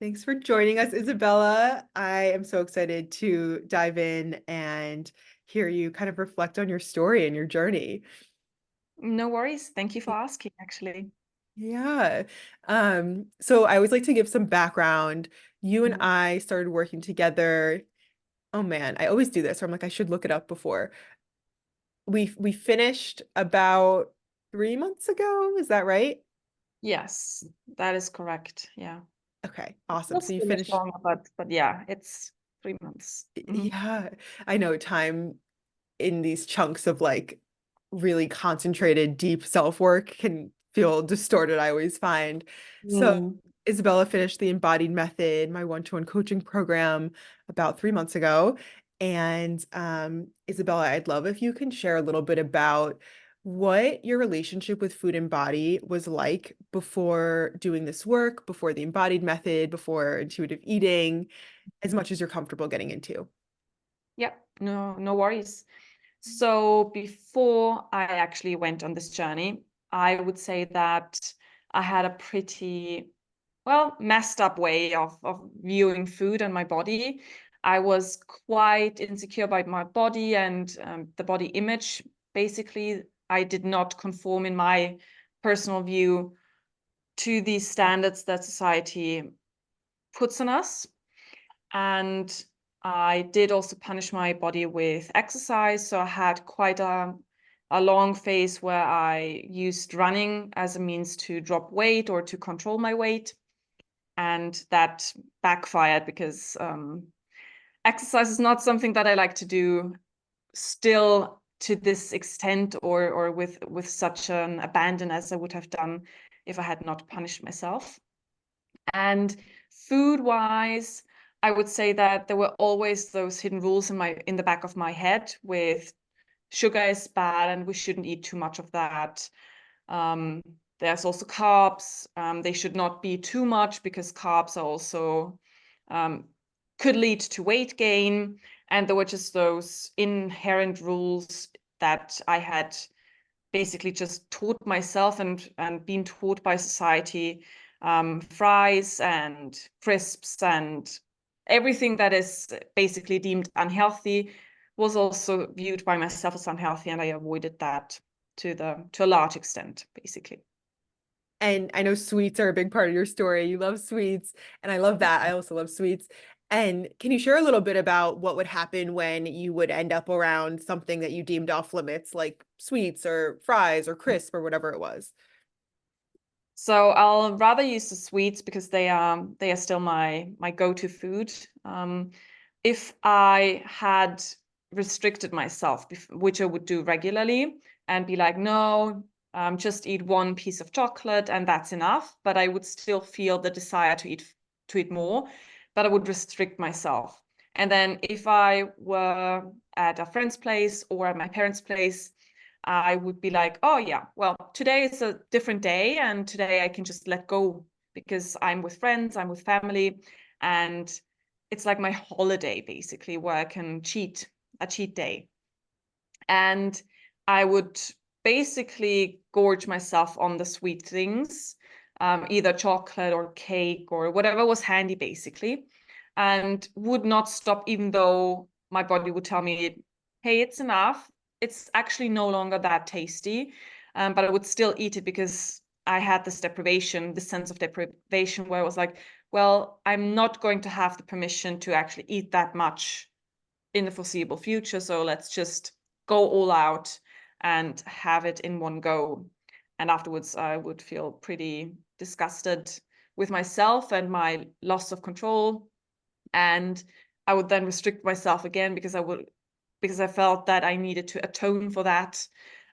Thanks for joining us, Isabella. I am so excited to dive in and hear you kind of reflect on your story and your journey. No worries. Thank you for asking, actually. Yeah. So I always like to give some background. You and Mhm. I started working together. Oh man, I always do this. So I'm like, I should look it up before. We finished about 3 months ago. Is that right? Yes, that is correct. Yeah. Okay, awesome. Was So you finished finished. longer, but yeah, it's 3 months. Yeah, I know time in these chunks of like really concentrated, deep self-work can feel distorted, I always find. So Mm. Isabella finished the Embodied Method, my one-to-one coaching program, about 3 months ago. And Isabella, I'd love if you can share a little bit about what your relationship with food and body was like before doing this work, before the Embodied Method, before intuitive eating, as much as you're comfortable getting into. Yeah, no worries. So before I actually went on this journey, I would say that I had a pretty, well, messed up way of viewing food and my body. I was quite insecure about my body and the body image. Basically, I did not conform in my personal view to these standards that society puts on us. And I did also punish my body with exercise. So I had quite a long phase where I used running as a means to drop weight or to control my weight. And that backfired because exercise is not something that I like to do still to this extent or with such an abandon as I would have done if I had not punished myself. And food wise, I would say that there were always those hidden rules in the back of my head with sugar is bad and we shouldn't eat too much of that. Um, there's also carbs. They should not be too much because carbs are also um, could lead to weight gain. And there were just those inherent rules that I had basically just taught myself and been taught by society. Fries and crisps and everything that is basically deemed unhealthy was also viewed by myself as unhealthy, and I avoided that to a large extent, basically. And I know sweets are a big part of your story. You love sweets, and I love that. I also love sweets. And can you share a little bit about what would happen when you would end up around something that you deemed off limits, like sweets or fries or crisp or whatever it was? So I'll rather use the sweets because they are still my go-to food. If I had restricted myself, which I would do regularly, and be like, no, just eat one piece of chocolate and that's enough. But I would still feel the desire to eat more, but I would restrict myself. And then if I were at a friend's place or at my parents' place, I would be like, oh yeah, well, today is a different day and today I can just let go because I'm with friends, I'm with family, and it's like my holiday basically where I can cheat, a cheat day. And I would basically gorge myself on the sweet things, either chocolate or cake or whatever was handy basically, and would not stop even though my body would tell me, hey, it's enough. It's actually no longer that tasty. But I would still eat it because I had this deprivation, this sense of deprivation where I was like, well, I'm not going to have the permission to actually eat that much in the foreseeable future. So let's just go all out and have it in one go. And afterwards, I would feel pretty disgusted with myself and my loss of control. And I would then restrict myself again because I felt that I needed to atone for that.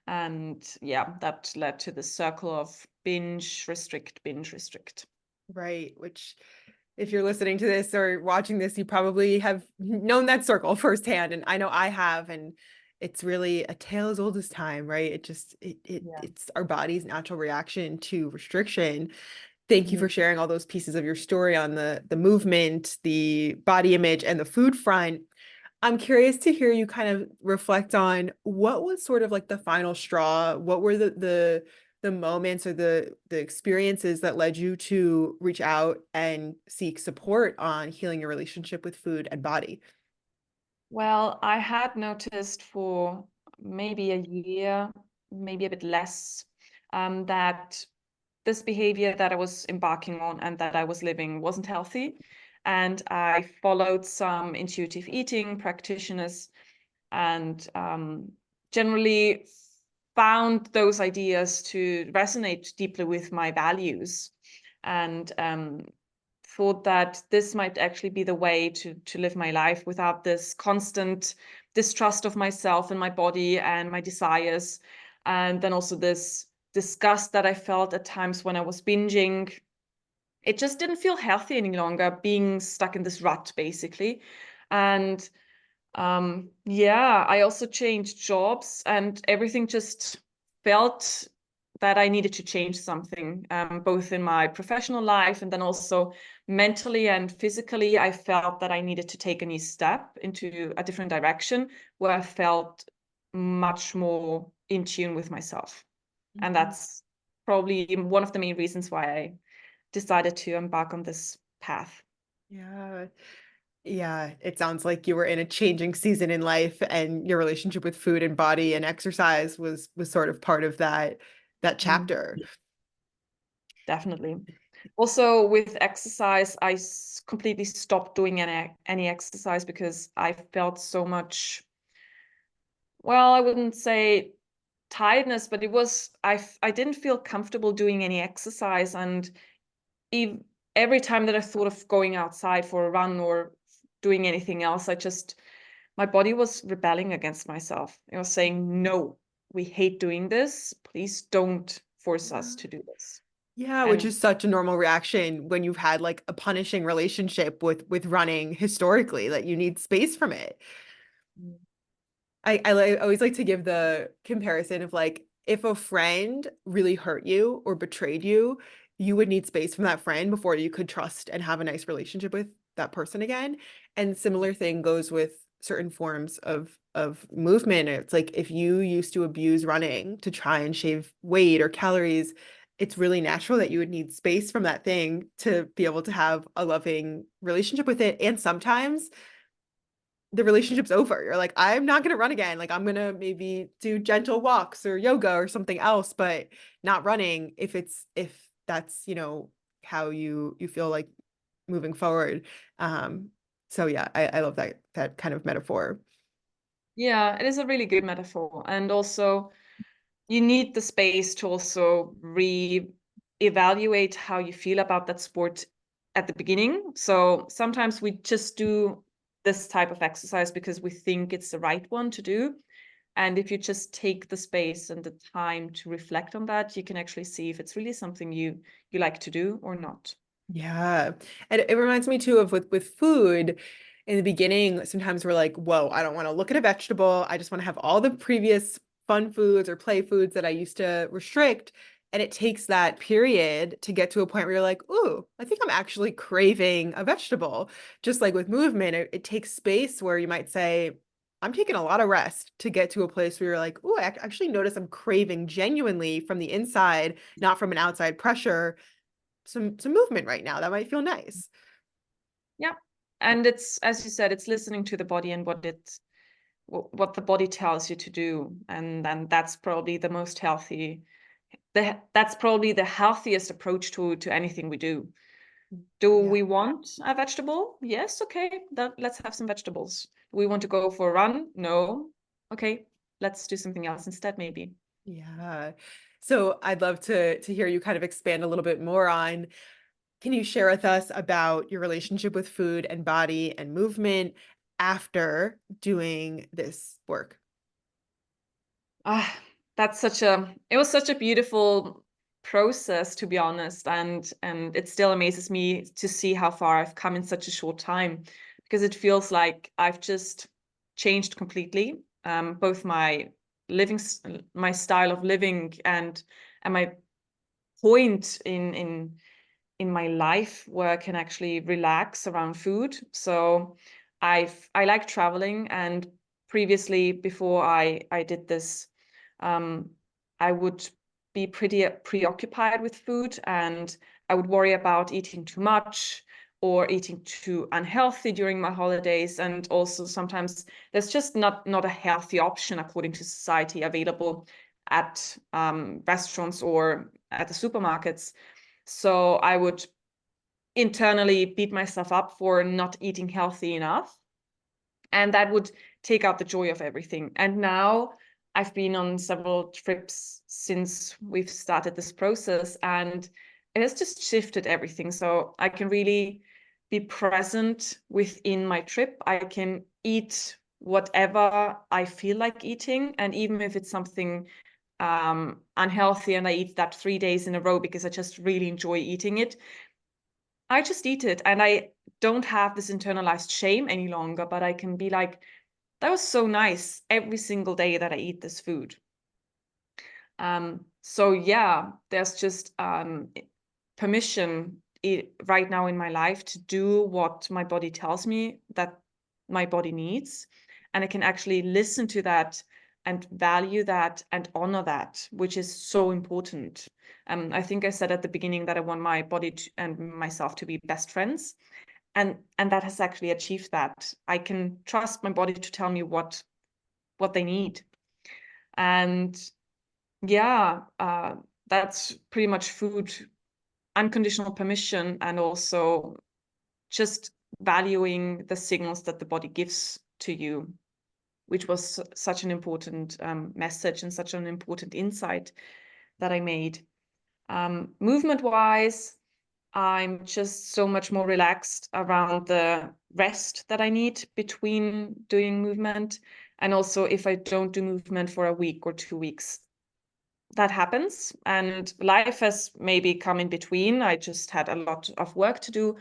And yeah, that led to the circle of binge, restrict, binge, restrict. Right, which if you're listening to this or watching this, you probably have known that circle firsthand. And I know I have, and it's really a tale as old as time, right? Yeah. It's our body's natural reaction to restriction. Thank you Mhm. for sharing all those pieces of your story on the movement, the body image, and the food front. I'm curious to hear you kind of reflect on what was sort of like the final straw. What were the the moments or the experiences that led you to reach out and seek support on healing your relationship with food and body? Well, I had noticed for maybe a year, maybe a bit less, that this behavior that I was embarking on and that I was living wasn't healthy. And I followed some intuitive eating practitioners and generally found those ideas to resonate deeply with my values, and thought that this might actually be the way to live my life without this constant distrust of myself and my body and my desires, and then also this disgust that I felt at times when I was binging. It just didn't feel healthy any longer, being stuck in this rut, basically. And yeah, I also changed jobs and everything just felt that I needed to change something, both in my professional life and then also mentally and physically. I felt that I needed to take a new step into a different direction where I felt much more in tune with myself. And Mhm. that's probably one of the main reasons why I decided to embark on this path. Yeah. Yeah, it sounds like you were in a changing season in life and your relationship with food and body and exercise was sort of part of that Mm, chapter. definitely. Also, with exercise, I completely stopped doing any exercise because I felt so much, well, I wouldn't say tiredness, but it was I didn't feel comfortable doing any exercise, and ev every time that I thought of going outside for a run or doing anything else, my body was rebelling against myself. It was saying, "No, we hate doing this. Please don't force us to do this." Yeah, which And is such a normal reaction when you've had like a punishing relationship with running historically, that you need space from it. Always like to give the comparison of like if a friend really hurt you or betrayed you, you would need space from that friend before you could trust and have a nice relationship with that person again. And similar thing goes with certain forms of movement. It's like if you used to abuse running to try and shave weight or calories, it's really natural that you would need space from that thing to be able to have a loving relationship with it. And sometimes the relationship's over. You're like, I'm not gonna run again. Like I'm gonna maybe do gentle walks or yoga or something else, but not running if that's, how you feel like moving forward. Um, so yeah, I love that kind of metaphor. yeah, it is a really good metaphor. And also, you need the space to also re-evaluate how you feel about that sport at the beginning. So sometimes we just do this type of exercise because we think it's the right one to do. And if you just take the space and the time to reflect on that, you can actually see if it's really something you like to do or not. Yeah. And it reminds me too of with food in the beginning, sometimes we're like, whoa, I don't want to look at a vegetable. I just want to have all the previous fun foods or play foods that I used to restrict. And it takes that period to get to a point where you're like, ooh, I think I'm actually craving a vegetable. Just like with movement, it takes space where you might say, I'm taking a lot of rest to get to a place where you're like, ooh, I actually notice I'm craving genuinely from the inside, not from an outside pressure, some movement right now that might feel nice. Yeah. And it's, as you said, it's listening to the body and what the body tells you to do. And then that's probably the most healthy that's probably the healthiest approach to anything we do. Do Yeah. we want a vegetable? Yes, okay, let's have some vegetables. Do we want to go for a run? No. Okay, let's do something else instead, maybe. Yeah. So I'd love to hear you kind of expand a little bit more on, can you share with us about your relationship with food and body and movement after doing this work? Ah, it was such a beautiful process, to be honest, and it still amazes me to see how far I've come in such a short time, because it feels like I've just changed completely, both my style of living and my point in my life where I can actually relax around food. So I like traveling, and previously before I did this, um, I would be pretty preoccupied with food, and I would worry about eating too much or eating too unhealthy during my holidays. And also sometimes there's just not a healthy option according to society available at restaurants or at the supermarkets. So I would internally beat myself up for not eating healthy enough. And that would take out the joy of everything. And now I've been on several trips since we've started this process, and it has just shifted everything. So I can really be present within my trip. I can eat whatever I feel like eating. And even if it's something unhealthy and I eat that 3 days in a row because I just really enjoy eating it, I just eat it. And I don't have this internalized shame any longer, but I can be like, that was so nice every single day that I eat this food. So yeah, there's just permission right now in my life to do what my body tells me that my body needs. And I can actually listen to that and value that and honor that, which is so important. I think I said at the beginning that I want my body and myself to be best friends. And that has actually achieved that. I can trust my body to tell me what they need. And yeah, that's pretty much food, unconditional permission, and also just valuing the signals that the body gives to you, which was such an important message and such an important insight that I made. Movement-wise, I'm just so much more relaxed around the rest that I need between doing movement. And also if I don't do movement for a week or 2 weeks, that happens. And life has maybe come in between. I just had a lot of work to do,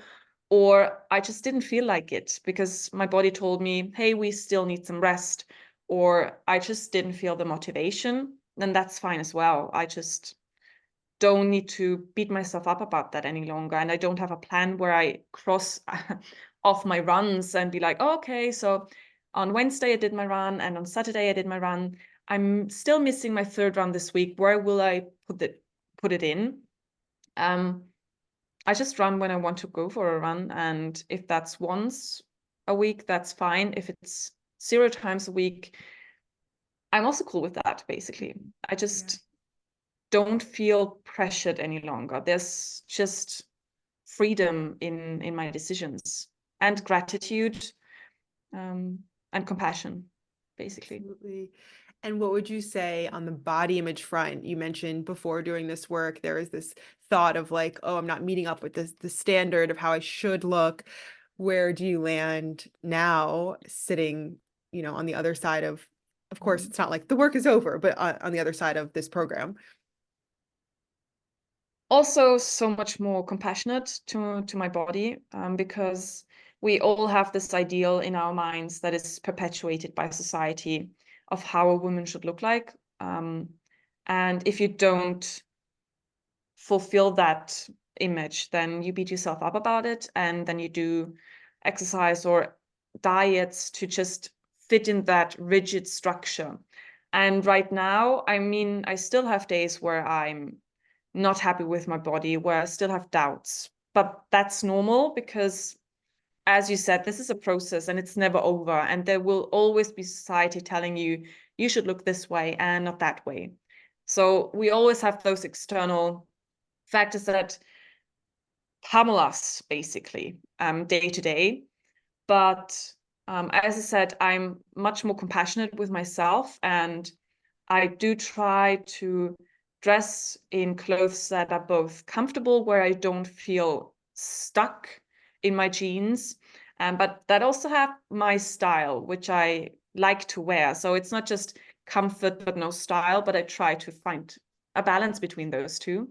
or I just didn't feel like it because my body told me, hey, we still need some rest, or I just didn't feel the motivation. Then that's fine as well. I just don't need to beat myself up about that any longer. And I don't have a plan where I cross off my runs and be like, oh, okay, so on Wednesday I did my run and on Saturday I did my run. I'm still missing my third run this week. Where will I put it in? I just run when I want to go for a run. And if that's once a week, that's fine. If it's 0 times a week, I'm also cool with that, basically. I just don't feel pressured any longer. There's just freedom in my decisions and gratitude and compassion, basically. Absolutely. And what would you say on the body image front? You mentioned before doing this work, there was this thought of like, oh, I'm not meeting up with the standard of how I should look. Where do you land now, sitting, on the other side of course, it's not like the work is over, but on the other side of this program? Also so much more compassionate to my body, because we all have this ideal in our minds that is perpetuated by society of how a woman should look like. And if you don't fulfill that image, then you beat yourself up about it, and then you do exercise or diets to just fit in that rigid structure. And right now, I mean, I still have days where I'm not happy with my body, where I still have doubts. But that's normal because, as you said, this is a process and it's never over. And there will always be society telling you, you should look this way and not that way. So we always have those external factors that pummel us, basically, day to day. But as I said, I'm much more compassionate with myself, and I do try to dress in clothes that are both comfortable, where I don't feel stuck in my jeans, but that also have my style, which I like to wear. So it's not just comfort but no style, but I try to find a balance between those two.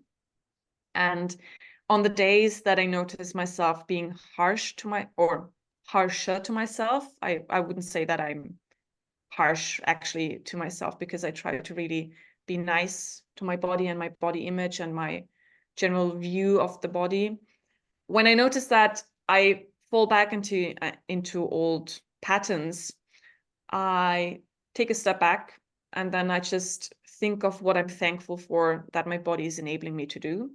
And on the days that I notice myself being harsher to myself, I wouldn't say that I'm harsh actually to myself, because I try to really be nice to my body and my body image and my general view of the body. When I notice that I fall back into old patterns, I take a step back and then I just think of what I'm thankful for that my body is enabling me to do.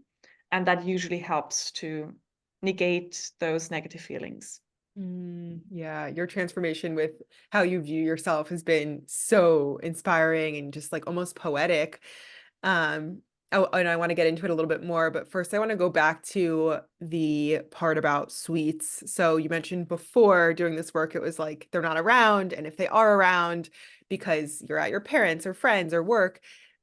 And that usually helps to negate those negative feelings. Yeah, your transformation with how you view yourself has been so inspiring and just like almost poetic. Um, oh, and I want to get into it a little bit more, but first I want to go back to the part about sweets. So you mentioned before doing this work, it was like they're not around, and if they are around because you're at your parents or friends or work,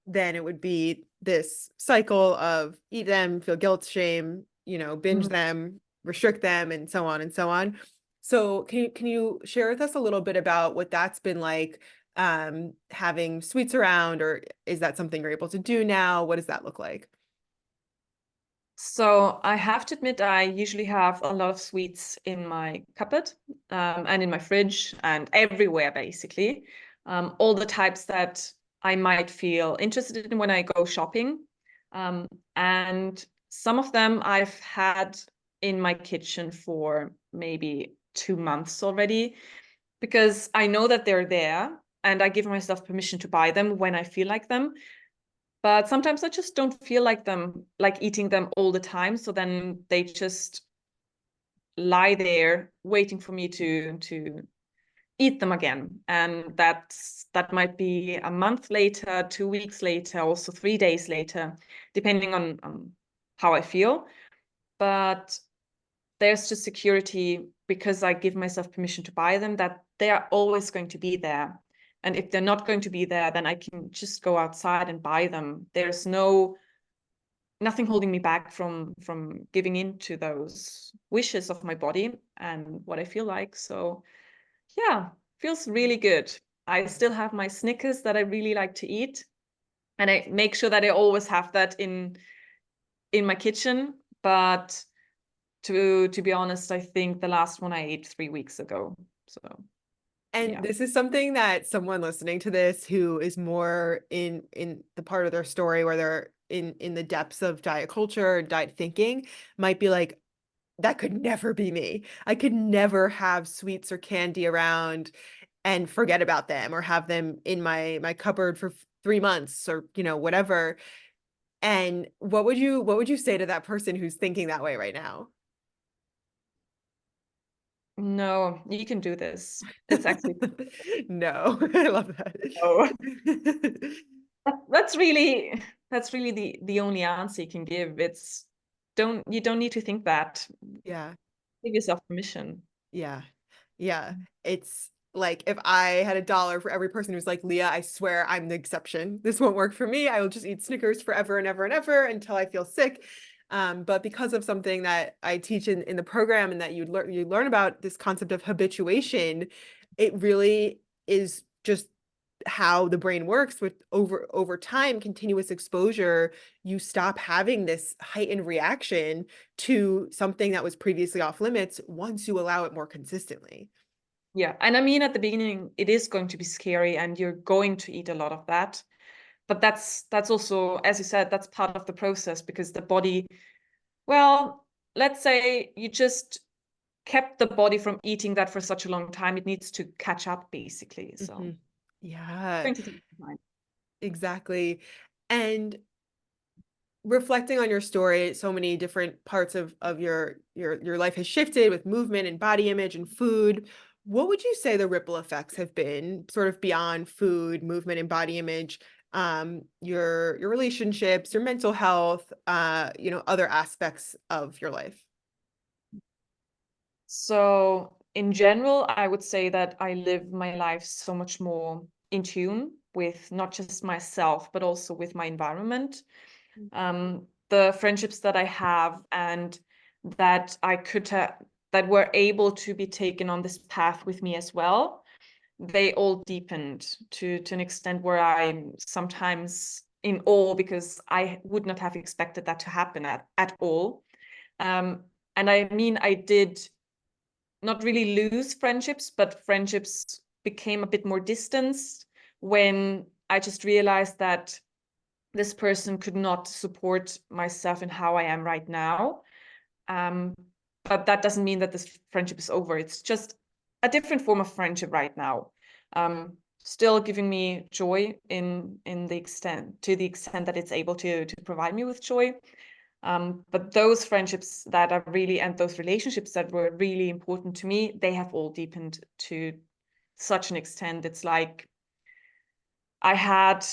then it would be this cycle of eat them, feel guilt, shame, binge Mhm. them, restrict them, and so on and so on. So can you share with us a little bit about what that's been like, having sweets around, or is that something you're able to do now? What does that look like? So I have to admit, I usually have a lot of sweets in my cupboard, and in my fridge and everywhere, basically. All the types that I might feel interested in when I go shopping. Um, and some of them I've had in my kitchen for maybe 2 months already, because I know that they're there and I give myself permission to buy them when I feel like them. But sometimes I just don't feel like them, like eating them all the time. So then they just lie there waiting for me to eat them again. And that might be a month later, 2 weeks later, also 3 days later, depending on how I feel. But there's just security because I give myself permission to buy them, that they are always going to be there. And if they're not going to be there, then I can just go outside and buy them. There's nothing holding me back from giving in to those wishes of my body and what I feel like. So yeah, feels really good. I still have my Snickers that I really like to eat, and I make sure that I always have that in my kitchen. But to be honest, I think the last one I ate 3 weeks ago. So And yeah. this is something that someone listening to this who is more in the part of their story where they're in the depths of diet culture, diet thinking, might be like, that could never be me. I could never have sweets or candy around and forget about them, or have them in my cupboard for 3 months, or whatever. And what would you say to that person who's thinking that way right now? No, you can do this. It's actually No, I love that. oh. That's really the only answer you can give. It's don't you don't need to think that. Yeah, Give yourself permission. yeah, yeah. It's like if I had $1 for every person who's like, Leah, I swear I'm the exception. This won't work for me. I will just eat Snickers forever and ever and ever until I feel sick. But because of something that I teach in the program, and that you learn about this concept of habituation, it really is just how the brain works. With over time, continuous exposure, you stop having this heightened reaction to something that was previously off limits once you allow it more consistently. Yeah. And I mean, at the beginning, it is going to be scary and you're going to eat a lot of that. But that's also, as you said, that's part of the process, because the body, well, let's say you just kept the body from eating that for such a long time. It needs to catch up, basically. So Mhm. Yeah, going to take time. exactly. And reflecting on your story, so many different parts of your life has shifted with movement and body image and food. What would you say the ripple effects have been, sort of beyond food, movement, and body image? Your relationships, your mental health, other aspects of your life. So in general, I would say that I live my life so much more in tune with not just myself, but also with my environment. The friendships that I have and that I could have, that were able to be taken on this path with me as well, they all deepened to an extent where I'm sometimes in awe, because I would not have expected that to happen at all. Um, and I mean, I did not really lose friendships, but friendships became a bit more distanced when I just realized that this person could not support myself in how I am right now. Um, but that doesn't mean that this friendship is over. It's just a different form of friendship right now. still giving me joy in the extent that it's able to provide me with joy. But those friendships that are really, and those relationships that were really important to me, they have all deepened to such an extent. It's like I had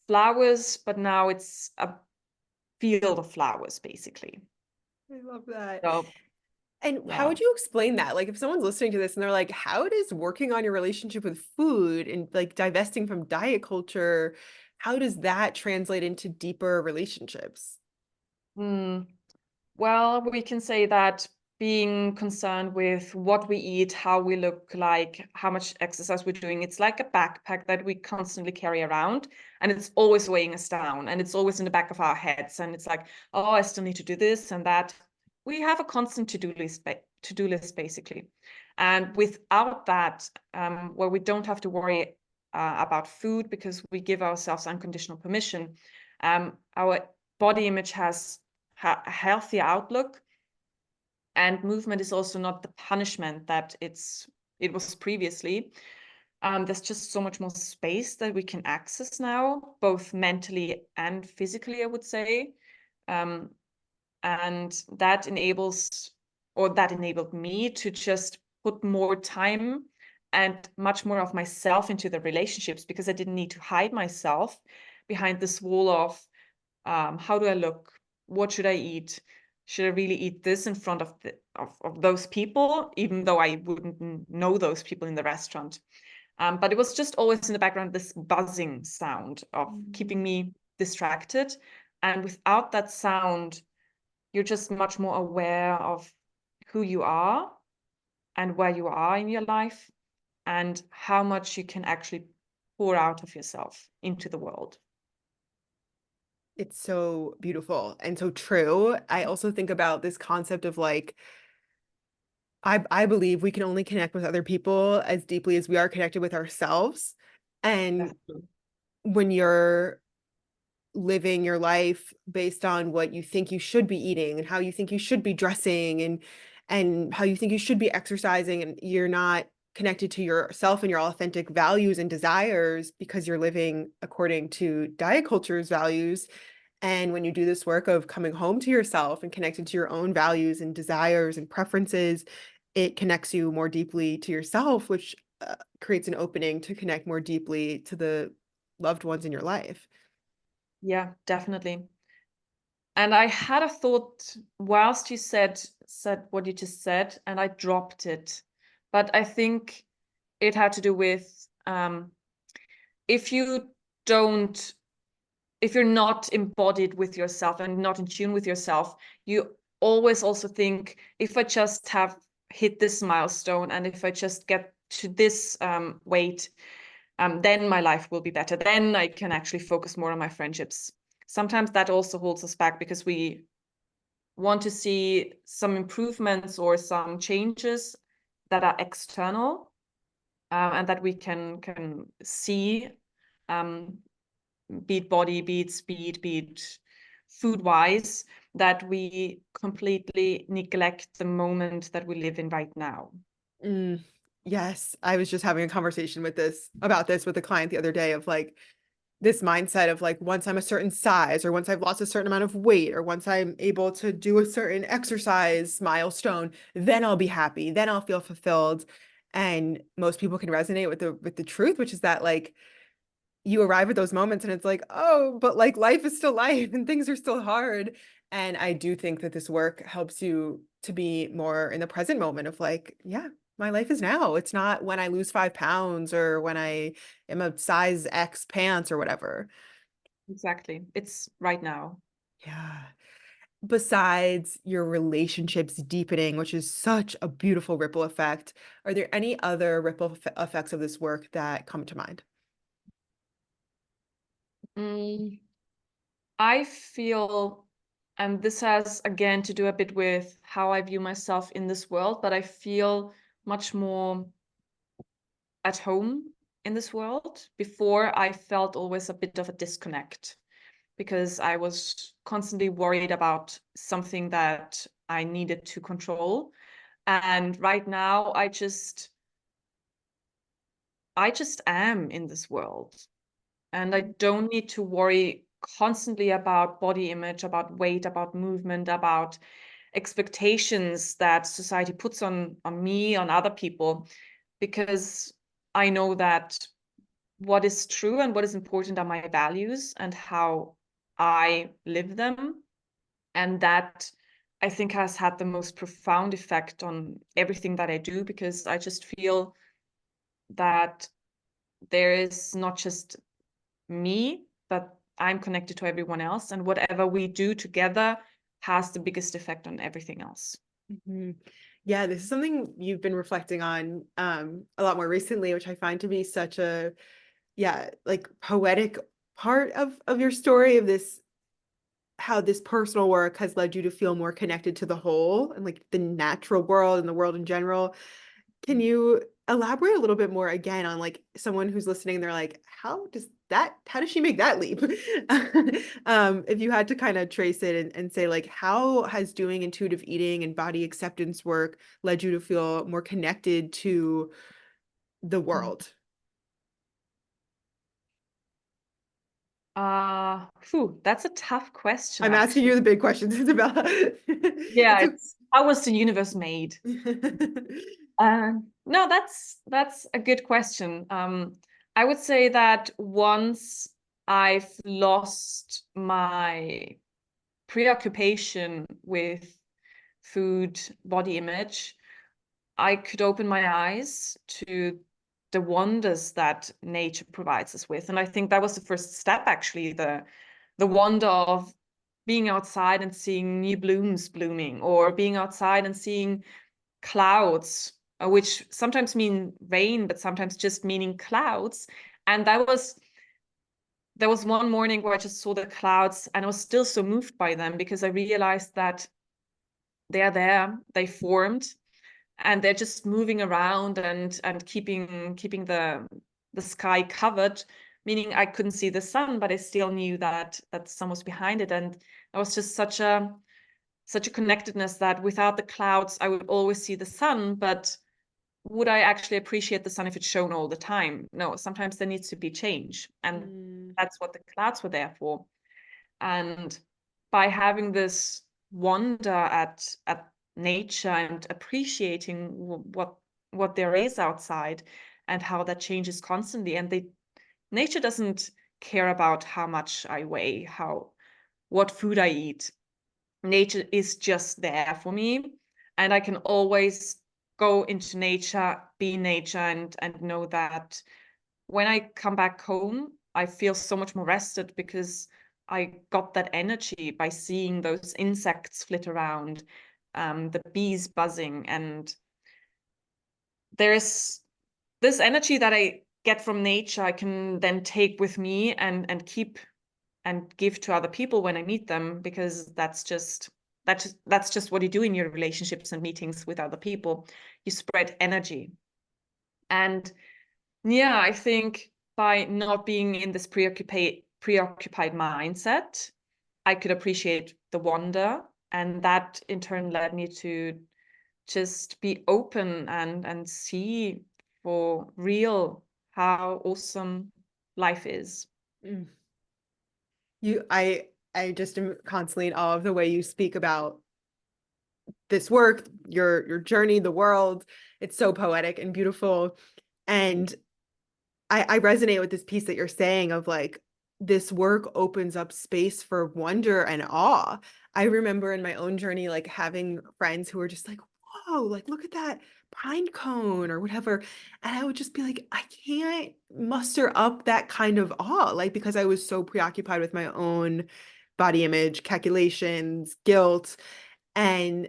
flowers, but now it's a field of flowers, basically. I love that. So And how yeah. would you explain that? Like, if someone's listening to this and they're like, how does working on your relationship with food and like divesting from diet culture, how does that translate into deeper relationships? Hmm. Well, we can say that being concerned with what we eat, how we look like, how much exercise we're doing, it's like a backpack that we constantly carry around, and it's always weighing us down, and it's always in the back of our heads. And it's like, oh, I still need to do this and that. We have a constant to-do list basically. And without that, where we don't have to worry about food because we give ourselves unconditional permission, our body image has a healthier outlook, and movement is also not the punishment that it was previously. There's just so much more space that we can access now, both mentally and physically, I would say. um, and that enabled me to just put more time and much more of myself into the relationships, because I didn't need to hide myself behind this wall of how do I look? What should I eat? Should I really eat this in front of of those people, even though I wouldn't know those people in the restaurant? But it was just always in the background, this buzzing sound of keeping me distracted. And without that sound, you're just much more aware of who you are and where you are in your life, and how much you can actually pour out of yourself into the world. It's so beautiful and so true. I also think about this concept of like, I believe we can only connect with other people as deeply as we are connected with ourselves. And Definitely. when you're living your life based on what you think you should be eating and how you think you should be dressing and how you think you should be exercising, and you're not connected to yourself and your authentic values and desires because you're living according to diet culture's values. And when you do this work of coming home to yourself and connected to your own values and desires and preferences, it connects you more deeply to yourself, which creates an opening to connect more deeply to the loved ones in your life. Yeah, definitely. And I had a thought whilst you said what you just said, and I dropped it. But I think it had to do with if you don't, if you're not embodied with yourself and not in tune with yourself, you always also think, if I just have hit this milestone, and if I just get to this weight, then my life will be better. Then I can actually focus more on my friendships. Sometimes that also holds us back, because we want to see some improvements or some changes that are external, and that we can see, um, be it body, be it speed, be it food wise, that we completely neglect the moment that we live in right now. Mm, yes, I was just having a conversation with this about this with a client the other day of like this mindset of like once I'm a certain size or once I've lost a certain amount of weight or once I'm able to do a certain exercise milestone, then I'll be happy, then I'll feel fulfilled. And most people can resonate with the truth, which is that like you arrive at those moments and it's like, oh, but like life is still life and things are still hard. And I do think that this work helps you to be more in the present moment of like, yeah, my life is now. It's not when I lose 5 pounds or when I am a size X pants or whatever. Exactly. It's right now. Yeah. Besides your relationships deepening, which is such a beautiful ripple effect, are there any other effects of this work that come to mind? Mm, I feel, and this has again to do a bit with how I view myself in this world, but I feel much more at home in this world. Before, I felt always a bit of a disconnect, because I was constantly worried about something that I needed to control. And right now, I just I just am in this world. And I don't need to worry constantly about body image, about weight, about movement, about expectations that society puts on me, on other people, because I know that what is true and what is important are my values and how I live them. And that, I think, has had the most profound effect on everything that I do, because I just feel that there is not just me, but I'm connected to everyone else. And whatever we do together has the biggest effect on everything else. Mhm. Yeah, this is something you've been reflecting on a lot more recently, which I find to be such a, yeah, like poetic part of your story of this, how this personal work has led you to feel more connected to the whole and like the natural world and the world in general. Can you elaborate a little bit more again on like someone who's listening, they're like, how does she make that leap? If you had to kind of trace it and say like, how has doing intuitive eating and body acceptance work led you to feel more connected to the Mm. world? That's a tough question, I'm asking you actually. the big questions, Isabella. Yeah, It's it's how was the universe made? No, that's a good question. I would say that once I've lost my preoccupation with food, body image, I could open my eyes to the wonders that nature provides us with. And I think that was the first step, actually, the wonder of being outside and seeing new blooms blooming, or being outside and seeing clouds, which sometimes mean rain, but sometimes just meaning clouds. And there was one morning where I just saw the clouds and I was still so moved by them, because I realized that they're there, they formed, and they're just moving around and keeping the sky covered, meaning I couldn't see the sun, but I still knew that the sun was behind it. And that was just such a connectedness, that without the clouds I would always see the sun, but would I actually appreciate the sun if it shone all the time? No, sometimes there needs to be change, and Mm, that's what the clouds were there for. And by having this wonder at nature and appreciating what there is outside, and how that changes constantly, and nature doesn't care about how much I weigh, how what food I eat. Nature is just there for me, and I can always go into nature, be nature, and know that when I come back home, I feel so much more rested, because I got that energy by seeing those insects flit around, the bees buzzing, and there's this energy that I get from nature. I can then take with me and keep and give to other people when I meet them, because that's just what you do in your relationships and meetings with other people. You spread energy. And yeah, I think by not being in this preoccupied mindset, I could appreciate the wonder, and that in turn led me to just be open and see for real how awesome life is. mm. You, I just am constantly in awe of the way you speak about this work, your journey, the world. It's so poetic and beautiful. And I resonate with this piece that you're saying of like this work opens up space for wonder and awe. I remember in my own journey, like having friends who were just like, whoa, like look at that pine cone or whatever. And I would just be like, I can't muster up that kind of awe, like because I was so preoccupied with my own body image, calculations, guilt. And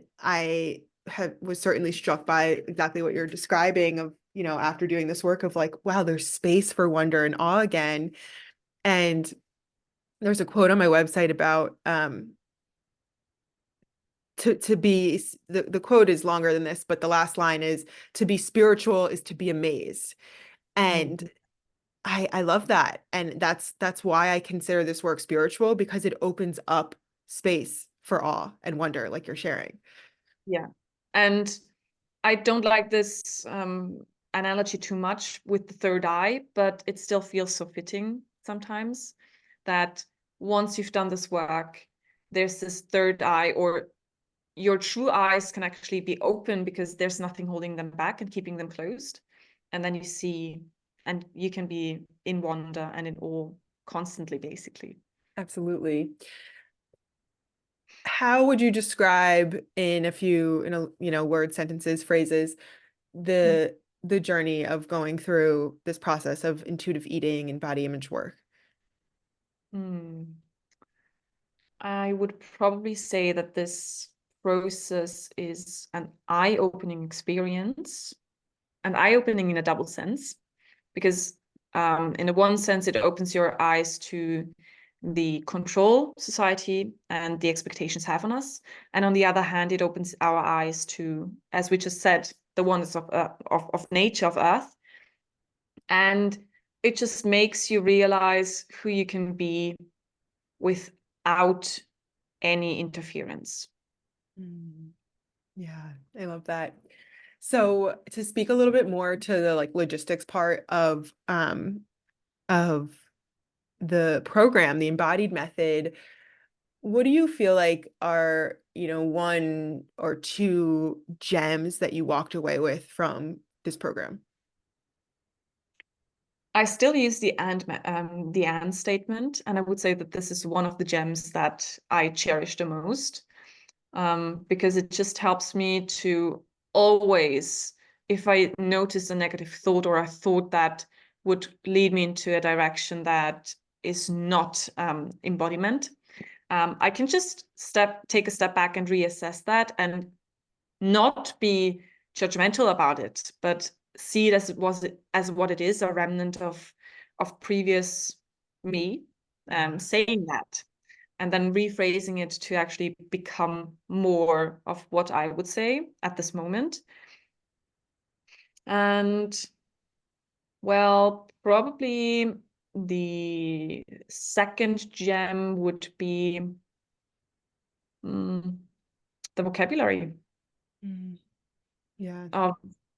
was certainly struck by exactly what you're describing of, after doing this work of like, wow, there's space for wonder and awe again. And there's a quote on my website about to be the quote is longer than this, but the last line is to be spiritual is to be amazed. And Mm. I love that. And that's why I consider this work spiritual, because it opens up space for awe and wonder, like you're sharing. Yeah. And I don't like this analogy too much with the third eye, but it still feels so fitting sometimes that once you've done this work, there's this third eye, or your true eyes can actually be open because there's nothing holding them back and keeping them closed. And then you see, and you can be in wonder and in awe constantly, basically. Absolutely. How would you describe in a few, word, sentences, phrases, the journey of going through this process of intuitive eating and body image work? Hmm. I would probably say that this process is an eye-opening experience, an eye-opening in a double sense, because in a one sense, it opens your eyes to the control society and the expectations have on us. And on the other hand, it opens our eyes to, as we just said, the wonders of nature, of Earth. And it just makes you realize who you can be without any interference. Mm, yeah, I love that. So to speak a little bit more to the like logistics part of the program, the embodied method, what do you feel like are, one or two gems that you walked away with from this program? I still use the and statement, and I would say that this is one of the gems that I cherish the most, because it just helps me to always, if I notice a negative thought or a thought that would lead me into a direction that is not embodiment, I can just take a step back and reassess that and not be judgmental about it, but see it as what it is, a remnant of previous me, Yeah. saying that, and then rephrasing it to actually become more of what I would say at this moment. And well, probably the second gem would be mm, the vocabulary Mm, yeah. of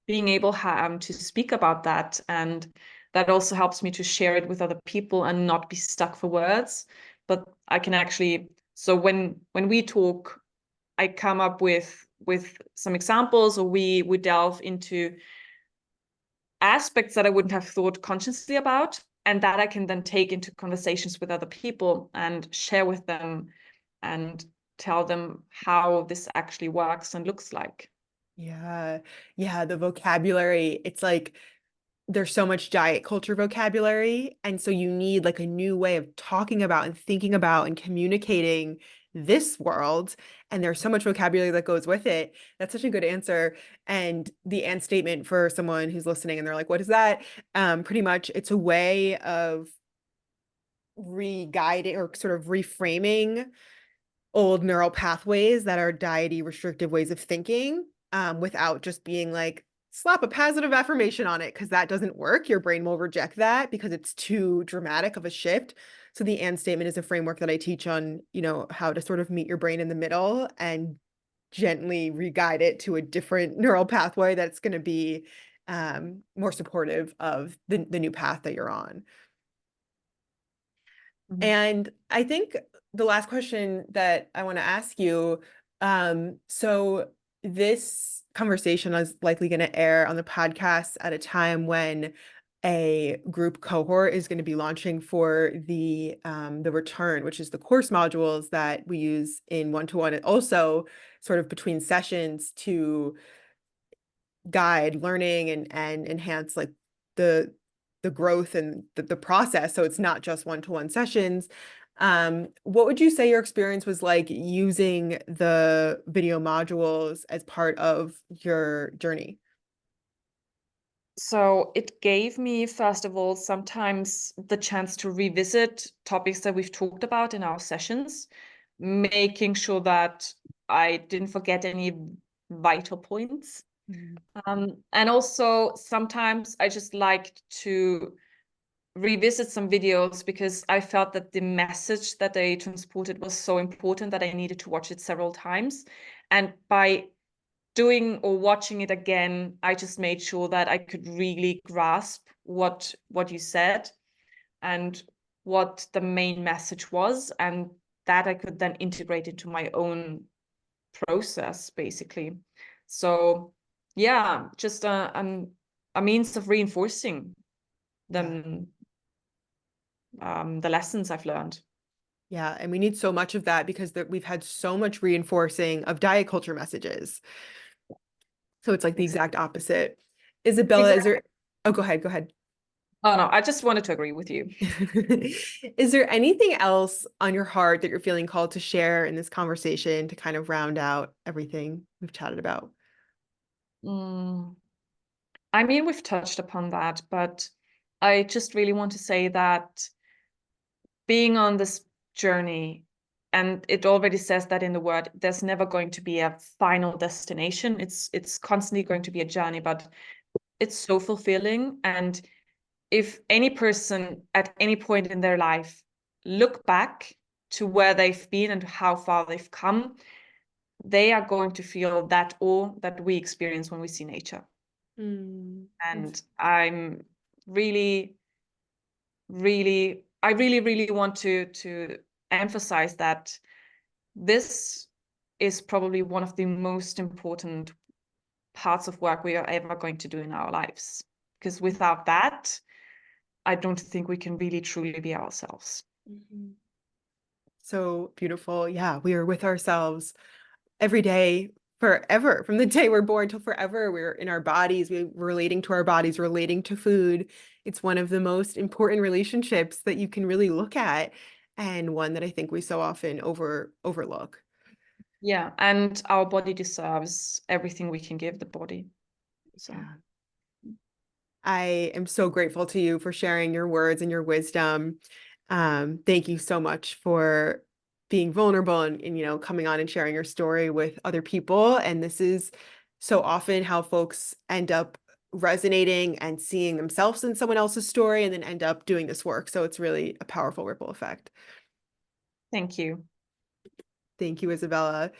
being able to speak about that, and that also helps me to share it with other people and not be stuck for words, but I can actually, so when we talk, I come up with some examples, or we delve into aspects that I wouldn't have thought consciously about, and that I can then take into conversations with other people and share with them and tell them how this actually works and looks like. Yeah. Yeah, the vocabulary, it's like there's so much diet culture vocabulary. And so you need like a new way of talking about and thinking about and communicating this world. And there's so much vocabulary that goes with it. That's such a good answer. And the and statement for someone who's listening and they're like, what is that? Pretty much it's a way of re-guiding or sort of reframing old neural pathways that are diety restrictive ways of thinking, without just being like, slap a positive affirmation on it, because that doesn't work. Your brain will reject that because it's too dramatic of a shift. So the and statement is a framework that I teach on, how to sort of meet your brain in the middle and gently re-guide it to a different neural pathway that's going to be more supportive of the new path that you're on. Mhm. And I think the last question that I want to ask you, so this conversation is likely going to air on the podcast at a time when a group cohort is going to be launching for the return, which is the course modules that we use in one-to-one, and also sort of between sessions to guide learning and enhance like the the growth and the process, so it's not just one-to-one sessions. What would you say your experience was like using the video modules as part of your journey? So it gave me, first of all, sometimes the chance to revisit topics that we've talked about in our sessions, making sure that I didn't forget any vital points. Mm. And also, sometimes I just liked to revisit some videos because I felt that the message that they transported was so important that I needed to watch it several times. And by doing or watching it again, I just made sure that I could really grasp what you said and what the main message was, and that I could then integrate into my own process, basically. So yeah, just a means of reinforcing Yeah. them, the lessons I've learned. Yeah. And we need so much of that because we've had so much reinforcing of diet culture messages. So it's like the Exactly. exact opposite. Isabella, is Exactly. there, oh, go ahead, go ahead. Oh no, I just wanted to agree with you. Is there anything else on your heart that you're feeling called to share in this conversation to kind of round out everything we've chatted about? Mm. I mean, we've touched upon that, but I just really want to say that being on this journey, and it already says that in the word, there's never going to be a final destination. It's constantly going to be a journey, but it's so fulfilling. And if any person at any point in their life look back to where they've been and how far they've come, they are going to feel that awe that we experience when we see nature. Mm, And I'm really, I really want to emphasize that this is probably one of the most important parts of work we are ever going to do in our lives. Because without that, I don't think we can really truly be ourselves. mhm. So beautiful. Yeah, we are with ourselves every day, forever. From the day we're born till forever, we're in our bodies, we're relating to our bodies, relating to food. It's one of the most important relationships that you can really look at, and one that I think we so often overlook. Yeah, and our body deserves everything we can give the body. So Yeah. I am so grateful to you for sharing your words and your wisdom. Thank you so much for being vulnerable and coming on and sharing your story with other people. And this is so often how folks end up resonating and seeing themselves in someone else's story and then end up doing this work. So it's really a powerful ripple effect. thank you. Thank you, Isabella.